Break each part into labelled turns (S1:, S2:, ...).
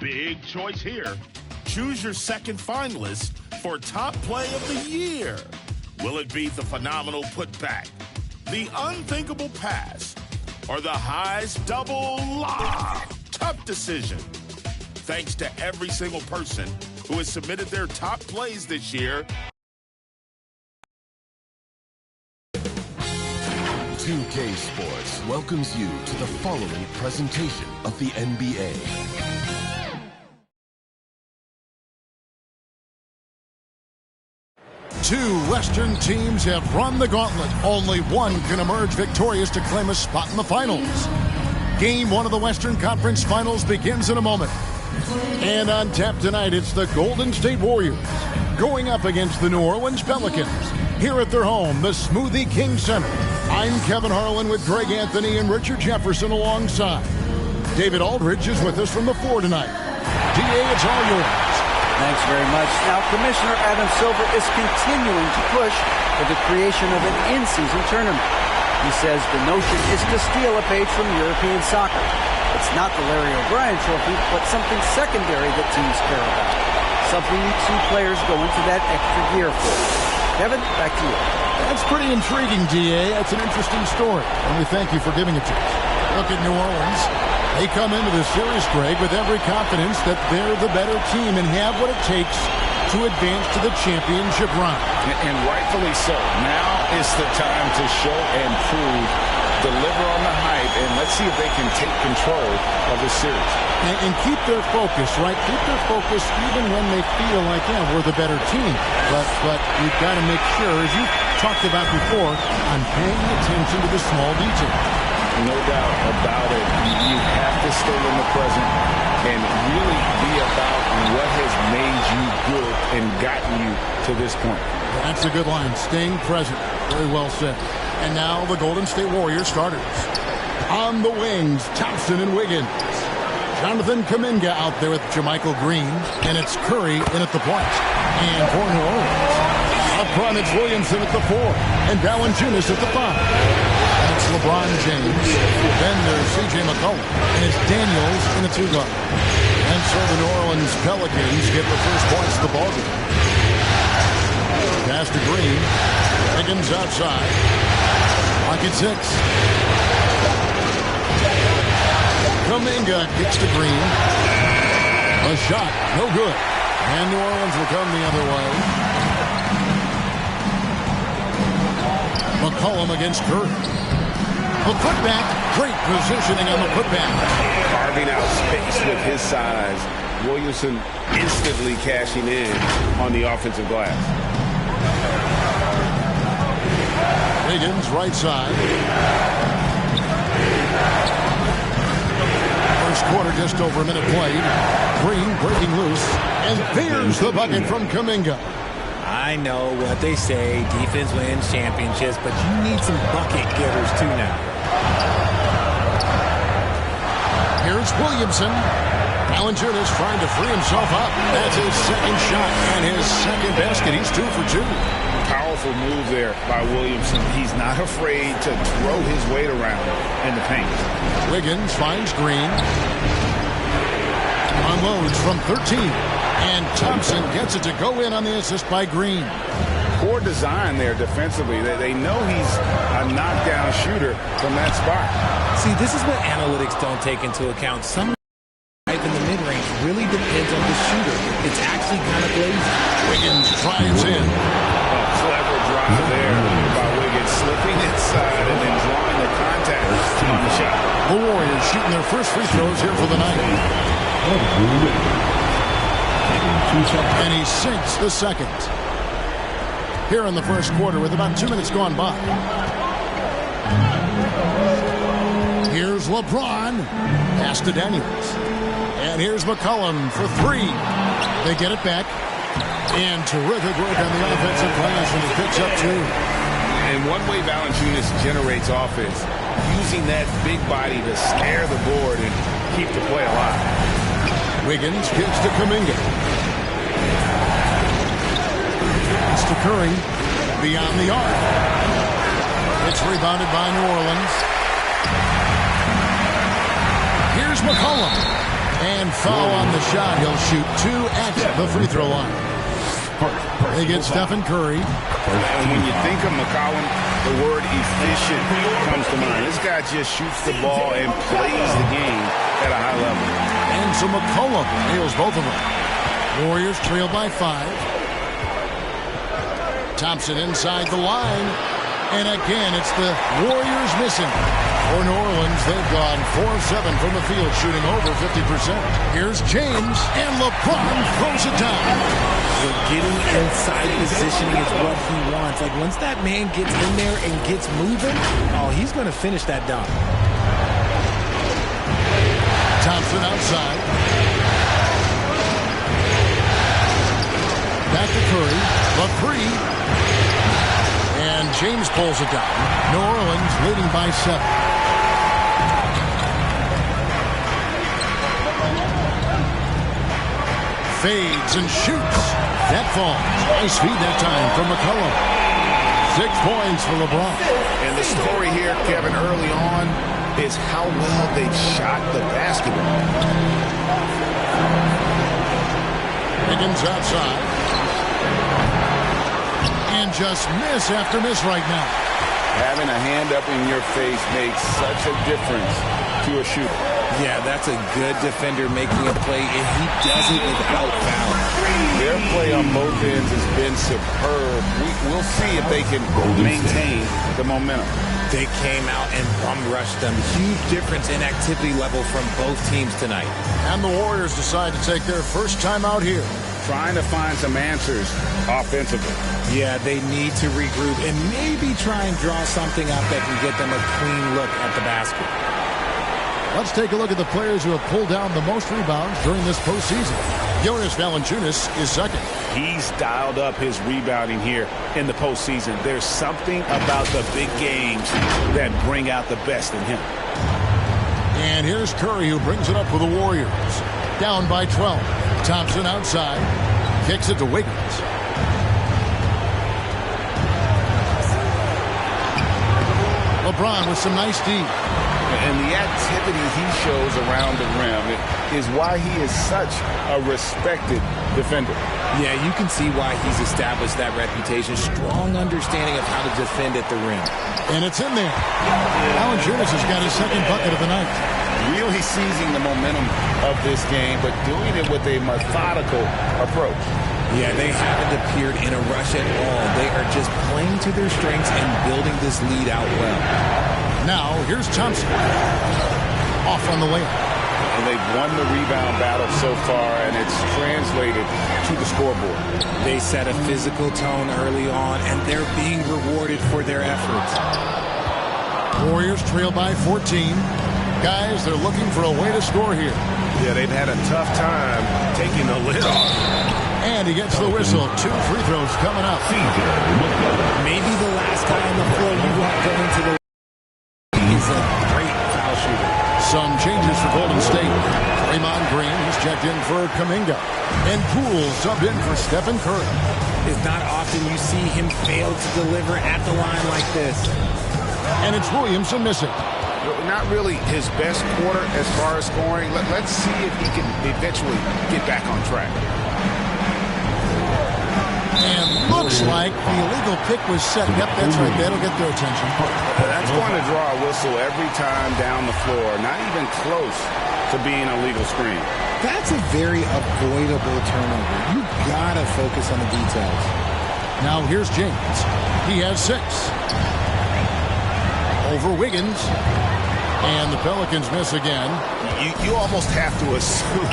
S1: Big choice here. Choose your second finalist for Top Play of the Year. Will it be the phenomenal putback, the unthinkable pass, or the highs double lob? Tough decision. Thanks to every single person who has submitted their top plays this year.
S2: 2K Sports welcomes you to the following presentation of the NBA.
S3: Two Western teams have run the gauntlet. Only one can emerge victorious to claim a spot in the finals. Game one of the Western Conference Finals begins in a moment. And on tap tonight, it's the Golden State Warriors going up against the New Orleans Pelicans here at their home, the Smoothie King Center. I'm Kevin Harlan with Greg Anthony and Richard Jefferson alongside. David Aldridge is with us from the floor tonight. DA, it's all yours.
S4: Thanks very much. Now, Commissioner Adam Silver is continuing to push for the creation of an in-season tournament. He says the notion is to steal a page from European soccer. It's not the Larry O'Brien Trophy, but something secondary that teams care about. Something you see players go into that extra gear for. Kevin, back to you.
S3: That's pretty intriguing, DA. That's an interesting story, and we thank you for giving it to us. Look at New Orleans. They come into the series, Greg, with every confidence that they're the better team and have what it takes to advance to the championship round.
S5: And rightfully so. Now is the time to show and prove, deliver on the hype, and let's see if they can take control of the series.
S3: And keep their focus, right? Keep their focus even when they feel like, yeah, we're the better team. But you've got to make sure, as you talked about before, on paying attention to the small details.
S5: No doubt about it. You have to stay in the present and really be about what has made you good and gotten you to this point.
S3: That's a good line. Staying present. Very well said. And now the Golden State Warriors starters. On the wings, Thompson and Wiggins. Jonathan Kuminga out there with JaMychal Green. And it's Curry in at the point. And for New Orleans, up front it's Williamson at the 4. And Valanciunas at the 5. That's LeBron James. Then there's C.J. McCollum. And it's Daniels in the 2 guard. And so the New Orleans Pelicans get the first points of the ballgame. Pass to Green. Wiggins outside. Clock at 6. Kuminga gets to Green. A shot. No good. And New Orleans will come the other way. McCollum against Curry. The putback. Great positioning on the putback.
S5: Carving out space with his size. Williamson instantly cashing in on the offensive glass.
S3: Wiggins right side. First quarter, just over a minute played. Green breaking loose. And there's the bucket from Kuminga.
S6: I know what they say, defense wins championships, but you need some bucket getters too now.
S3: Here's Williamson. Valanciunas trying to free himself up. That's his second shot and his second basket. He's 2 for 2.
S5: Powerful move there by Williamson. He's not afraid to throw his weight around in the paint.
S3: Wiggins finds Green. Unloads from 13. And Thompson gets it to go in on the assist by Green.
S5: Poor design there defensively. They know he's a knockdown shooter from that spot.
S6: See, this is what analytics don't take into account. Some in the mid-range really depends on the shooter. It's actually kind of lazy.
S3: Wiggins drives in.
S5: A clever drive there by Wiggins, slipping inside and then drawing the contact on the shot.
S3: The Warriors shooting their first free throws here for the night. And he sinks the second. Here in the first quarter with about 2 minutes gone by. Here's LeBron. Pass to Daniels. And here's McCollum for 3. They get it back. And terrific work on the offensive glass, and he picks up 2.
S5: And one way Valanciunas generates offense, using that big body to snare the board and keep the play alive.
S3: Wiggins gives to Kuminga. It's to Curry. Beyond the arc. It's rebounded by New Orleans. Here's McCollum. And foul on the shot. He'll shoot 2 at the free throw line. They get Stephen Curry.
S5: And when you think of McCollum, the word efficient comes to mind. This guy just shoots the ball and plays the game at a high level.
S3: And so McCollum nails both of them. Warriors trail by 5. Thompson inside the line. And again, it's the Warriors missing. For New Orleans, they've gone 4-7 from the field, shooting over 50%. Here's James, and LeBron throws it down.
S6: So getting inside positioning is what he wants. Like, once that man gets in there and gets moving, oh, he's going to finish that dunk.
S3: Thompson outside. Back to Curry. The 3. And James pulls it down. New Orleans leading by 7. Fades and shoots. That falls. Nice feed that time from McCollum. 6 points for LeBron.
S5: And the story here, Kevin, early on is how well they've shot the basketball.
S3: Higgins outside. And just miss after miss right now.
S5: Having a hand up in your face makes such a difference to a shooter.
S6: Yeah, that's a good defender making a play, and he does it without foul.
S5: Their play on both ends has been superb. We'll see if they can maintain the momentum.
S6: They came out and bum-rushed them. Huge difference in activity level from both teams tonight.
S3: And the Warriors decide to take their first time out here.
S5: Trying to find some answers offensively.
S6: Yeah, they need to regroup and maybe try and draw something up that can get them a clean look at the basket.
S3: Let's take a look at the players who have pulled down the most rebounds during this postseason. Jonas Valanciunas is second.
S5: He's dialed up his rebounding here in the postseason. There's something about the big games that bring out the best in him.
S3: And here's Curry, who brings it up for the Warriors. Down by 12. Thompson outside. Kicks it to Wiggins. LeBron with some nice D.
S5: And the activity he shows around the rim is why he is such a respected defender.
S6: Yeah, you can see why he's established that reputation. Strong understanding of how to defend at the rim.
S3: And it's in there. Valanciunas has got his second bucket of the night.
S5: Really seizing the momentum of this game, but doing it with a methodical approach.
S6: Yeah, they haven't appeared in a rush at all. They are just playing to their strengths and building this lead out well.
S3: Now, here's Thompson. Off on the layup.
S5: And they've won the rebound battle so far, and it's translated to the scoreboard.
S6: They set a physical tone early on, and they're being rewarded for their efforts.
S3: Warriors trail by 14. Guys, they're looking for a way to score here.
S5: Yeah, they've had a tough time taking the lid off.
S3: And he gets the whistle. 2 free throws coming up.
S6: Maybe the last guy on the floor you want going to the is a great foul shooter.
S3: Some changes for Golden State. Draymond Green is checked in for Kuminga. And Poole subbed in for Stephen Curry.
S6: It's not often you see him fail to deliver at the line like this.
S3: And it's Williamson missing.
S5: Not really his best quarter as far as scoring. Let's see if he can eventually get back on track.
S3: And looks like the illegal pick was set. Yep, that's right. That'll get their attention.
S5: That's going to draw a whistle every time down the floor. Not even close to being a legal screen.
S6: That's a very avoidable turnover. You gotta focus on the details.
S3: Now here's James. He has 6. Over Wiggins. And the Pelicans miss again.
S5: You almost have to assume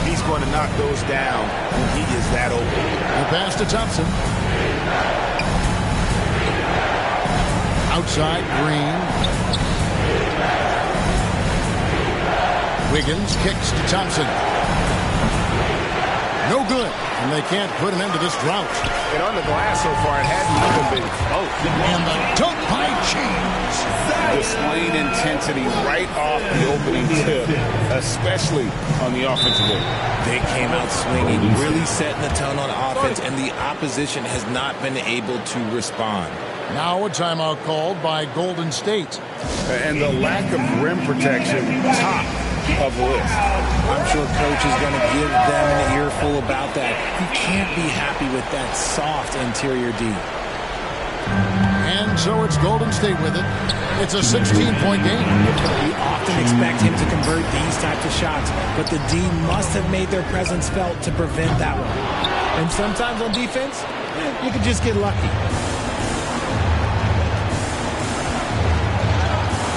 S5: he's going to knock those down when he is that open.
S3: The pass to Thompson. Outside, Green. Wiggins kicks to Thompson. No good. And they can't put an end to this drought.
S5: And on the glass so far, it hadn't even been close.
S3: And the dunk by James.
S5: Displaying intensity right off the opening tip, especially on the offensive end.
S6: They came out swinging, really setting the tone on offense, and the opposition has not been able to respond.
S3: Now a timeout called by Golden State.
S5: And the lack of rim protection top of List.
S6: I'm sure coach is going to give them an earful about that. You can't be happy with that soft interior D.
S3: And so it's Golden State with it. It's a 16-point game.
S6: We often expect him to convert these types of shots, but the D must have made their presence felt to prevent that one. And sometimes on defense, you can just get lucky.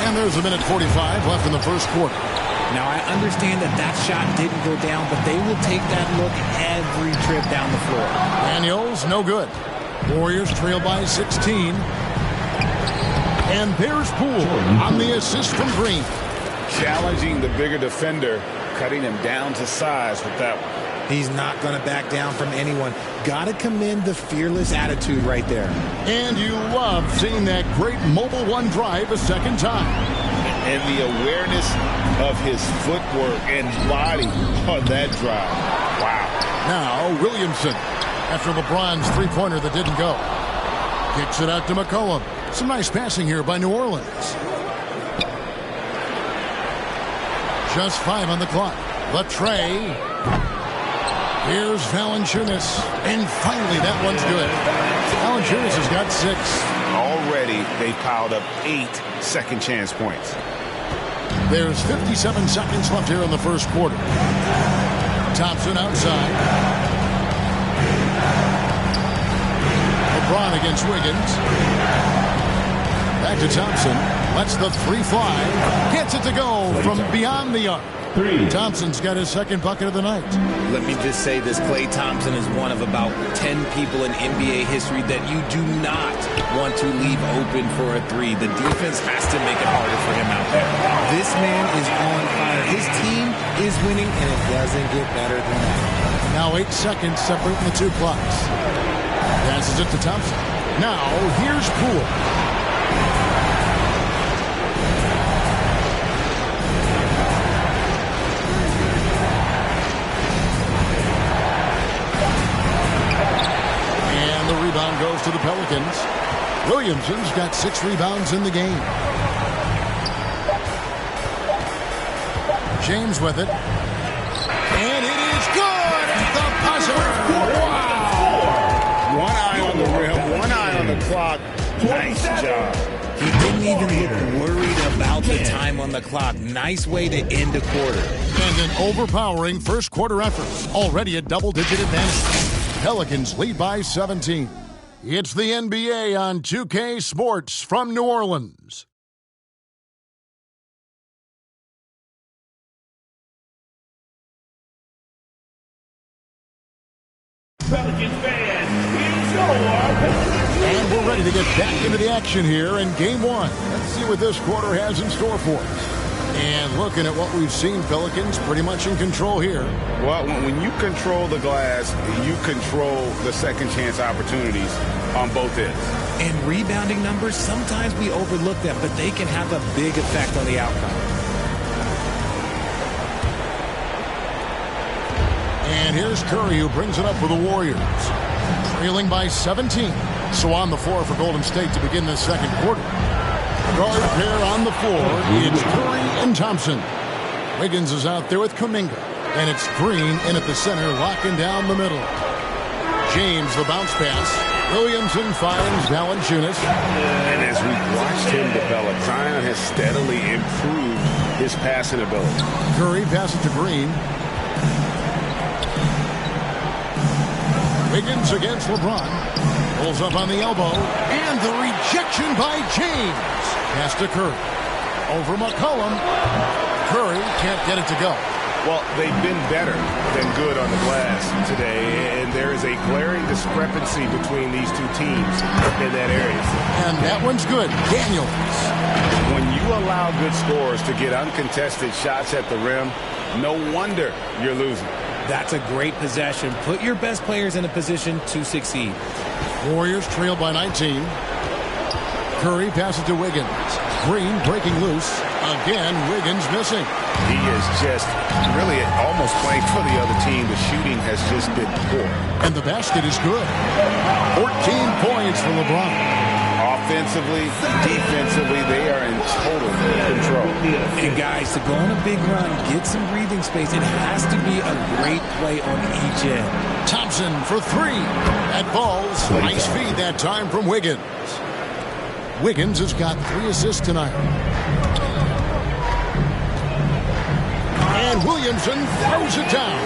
S3: And there's a minute 45 left in the first quarter.
S6: Now, I understand that that shot didn't go down, but they will take that look every trip down the floor.
S3: Daniels, no good. Warriors trail by 16. And there's Poole on the assist from Green.
S5: Challenging the bigger defender, cutting him down to size with that one.
S6: He's not going to back down from anyone. Got to commend the fearless attitude right there.
S3: And you love seeing that great mobile one drive a second time.
S5: And the awareness of his footwork and body on that drive. Wow.
S3: Now Williamson, after LeBron's three-pointer that didn't go. Kicks it out to McCollum. Some nice passing here by New Orleans. Just 5 on the clock. Latrey. Here's Valanciunas. And finally, that one's good. Valanciunas has got 6.
S5: Already, they piled up 8 second chance points.
S3: There's 57 seconds left here in the first quarter. Thompson outside. LeBron against Wiggins. Back to Thompson. Lets the three fly. Gets it to go from beyond the arc. Thompson's got his second bucket of the night.
S6: Let me just say this. Klay Thompson is one of about 10 people in NBA history that you do not want to leave open for a three. The defense has to make it harder for him out there. This man is on fire. His team is winning, and it doesn't get better than that.
S3: Now 8 seconds separating the two clocks. Passes it to Thompson. Now here's Poole. Rebound goes to the Pelicans. Williamson's got 6 rebounds in the game. James with it. And it is good at the buzzer.
S5: Wow. One eye on the rim, one eye on the clock. Nice job.
S6: He didn't even look worried about the time on the clock. Nice way to end a quarter.
S3: And an overpowering first quarter effort. Already a double-digit advantage. Pelicans lead by 17. It's the NBA on 2K Sports from New Orleans.
S1: Pelicans fans, here's your
S3: And we're ready to get back into the action here in Game 1. Let's see what this quarter has in store for us. And looking at what we've seen, Pelicans pretty much in control here.
S5: Well, when you control the glass, you control the second chance opportunities on both ends.
S6: And rebounding numbers, sometimes we overlook them, but they can have a big effect on the outcome.
S3: And here's Curry, who brings it up for the Warriors. Trailing by 17. So on the floor for Golden State to begin this second quarter. Guard pair on the floor. It's Curry and Thompson. Wiggins is out there with Kuminga. And it's Green in at the center, locking down the middle. James, the bounce pass. Williamson finds Valanciunas.
S5: And as we've watched him develop, Zion has steadily improved his passing ability.
S3: Curry passes to Green. Wiggins against LeBron. Pulls up on the elbow. And the rejection by James. Pass to Curry. Over McCollum. Curry can't get it to go.
S5: Well, they've been better than good on the glass today, and there is a glaring discrepancy between these two teams in that area.
S3: And that one's good. Daniels.
S5: When you allow good scorers to get uncontested shots at the rim, no wonder you're losing.
S6: That's a great possession. Put your best players in a position to succeed.
S3: Warriors trail by 19. Curry passes to Wiggins. Green breaking loose. Again, Wiggins missing.
S5: He is just really almost playing for the other team. The shooting has just been poor.
S3: And the basket is good. 14 points for LeBron.
S5: Offensively, defensively, they are in total control.
S6: And guys, to go on a big run, get some breathing space, it has to be a great play on each end.
S3: Thompson for three. That falls. Nice feed that time from Wiggins. Wiggins has got 3 assists tonight. And Williamson throws it down.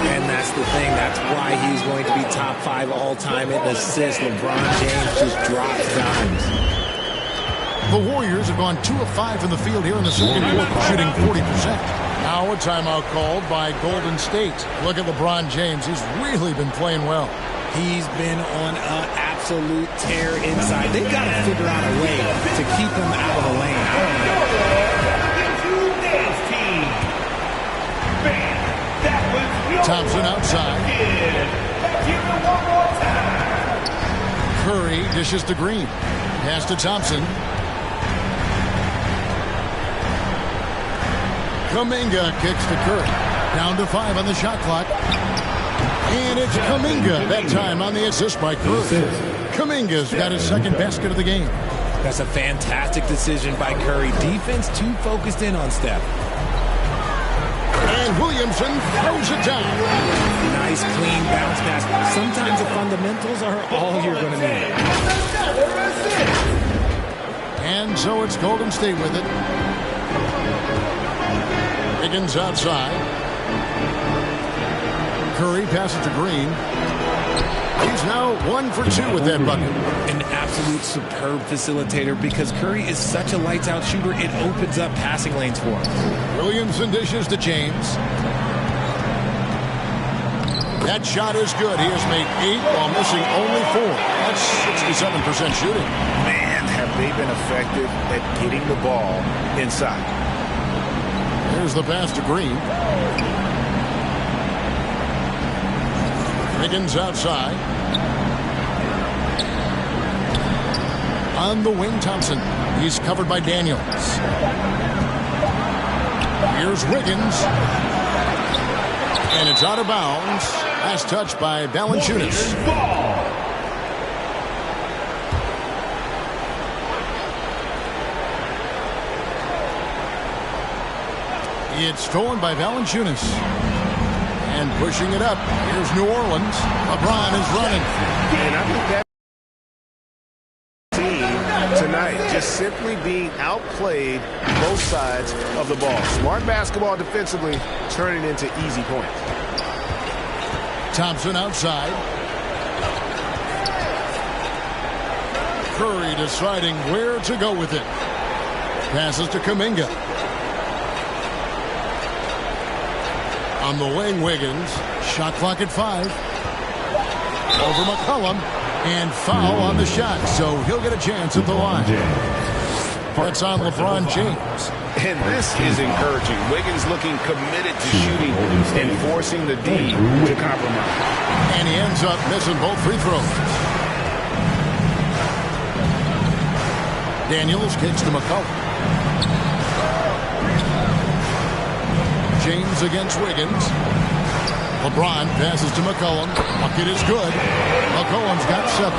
S6: And that's the thing. That's why he's going to be top 5 all-time in assists. LeBron James just drops dimes.
S3: The Warriors have gone 2 of 5 in the field here in the second quarter, shooting 40%. Now a timeout called by Golden State. Look at LeBron James. He's really been playing well.
S6: He's been on an absolute tear inside. They've got to figure out a way to keep him out of the lane.
S3: Thompson outside. Curry dishes to Green. Pass to Thompson. Kuminga kicks to Curry. Down to 5 on the shot clock. And it's Kuminga that time on the assist by Curry. Kuminga's got his second basket of the game.
S6: That's a fantastic decision by Curry. Defense too focused in on Steph.
S3: And Williamson throws it down.
S6: Nice, clean bounce pass. Sometimes the fundamentals are all you're going to need.
S3: And so it's Golden State with it. Wiggins outside. Curry passes to Green. He's now 1 for 2 with that bucket.
S6: An absolute superb facilitator because Curry is such a lights-out shooter. It opens up passing lanes for him.
S3: Williamson dishes to James. That shot is good. He has made 8 while missing only 4. That's 67% shooting.
S5: Man, have they been effective at getting the ball inside.
S3: Here's the pass to Green. Wiggins outside. On the wing, Thompson. He's covered by Daniels. Here's Wiggins. And it's out of bounds. Last touch by Valanciunas. It's stolen by Valanciunas. And pushing it up. Here's New Orleans. LeBron is running.
S5: And I think that team tonight just simply being outplayed both sides of the ball. Smart basketball defensively turning into easy points.
S3: Thompson outside. Curry deciding where to go with it. Passes to Kuminga. On the wing, Wiggins. Shot clock at 5. Over McCollum. And foul on the shot. So he'll get a chance at the line. That's on LeBron James.
S5: And this is encouraging. Wiggins looking committed to shooting and forcing the D to compromise.
S3: And he ends up missing both free throws. Daniels kicks to McCollum. James against Wiggins. LeBron passes to McCollum. Bucket is good. McCollum's got 7.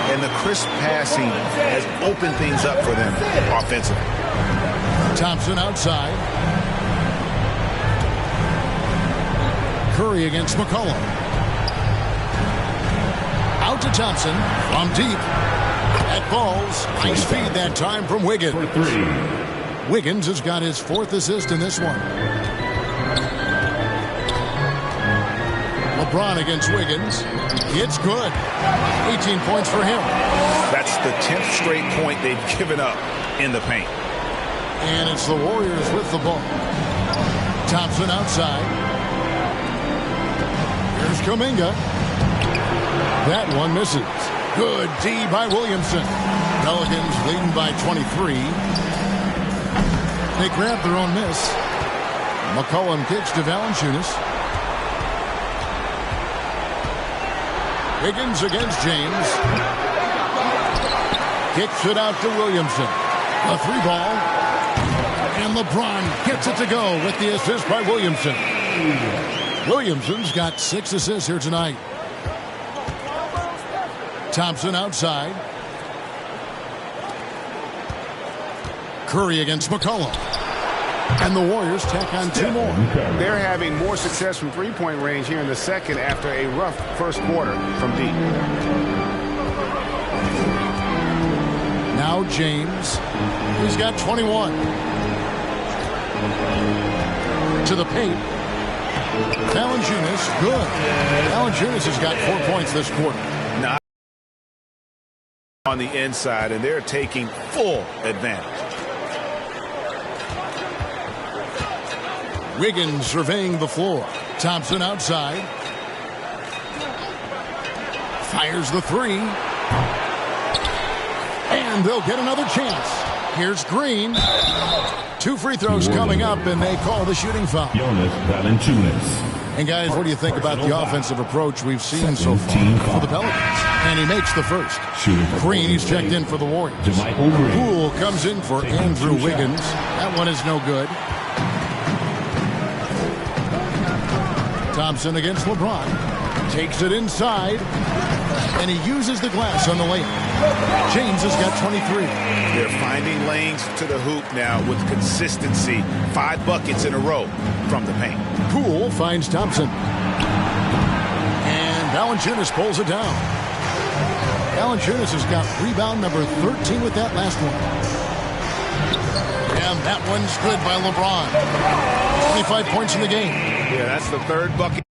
S5: And the crisp passing has opened things up for them offensively.
S3: Thompson outside. Curry against McCollum. Out to Thompson. From deep. At balls. Nice feed that time from Wiggins. Wiggins has got his 4th assist in this one. LeBron against Wiggins. It's good. 18 points for him.
S5: That's the 10th straight point they've given up in the paint.
S3: And it's the Warriors with the ball. Thompson outside. Here's Kuminga. That one misses. Good D by Williamson. Pelicans leading by 23. They grab their own miss. McCollum kicks to Valanciunas. Wiggins against James. Kicks it out to Williamson. A 3 ball. And LeBron gets it to go with the assist by Williamson. Williamson's got 6 assists here tonight. Thompson outside. Curry against McCollum. And the Warriors tack on 2 more.
S7: They're having more success from three-point range here in the second after a rough first quarter from deep.
S3: Now James. He's got 21. To the paint. Valanciunas, good. Valanciunas has got 4 points this quarter.
S5: Now on the inside, and they're taking full advantage.
S3: Wiggins surveying the floor. Thompson outside. Fires the 3. And they'll get another chance. Here's Green. 2 free throws coming up, and they call the shooting foul.
S8: Jonas Valanciunas.
S3: And guys, what do you think about the offensive approach we've seen so far for the Pelicans? And he makes the first. Green, he's checked in for the Warriors. Poole comes in for Andrew Wiggins. That one is no good. Thompson against LeBron. Takes it inside. And he uses the glass on the layup. James has got 23.
S5: They're finding lanes to the hoop now with consistency. 5 buckets in a row from the paint.
S3: Poole finds Thompson. And Valanciunas pulls it down. Valanciunas has got rebound number 13 with that last one. And that one's good by LeBron. 25 points in the game.
S5: Yeah, that's the 3rd bucket.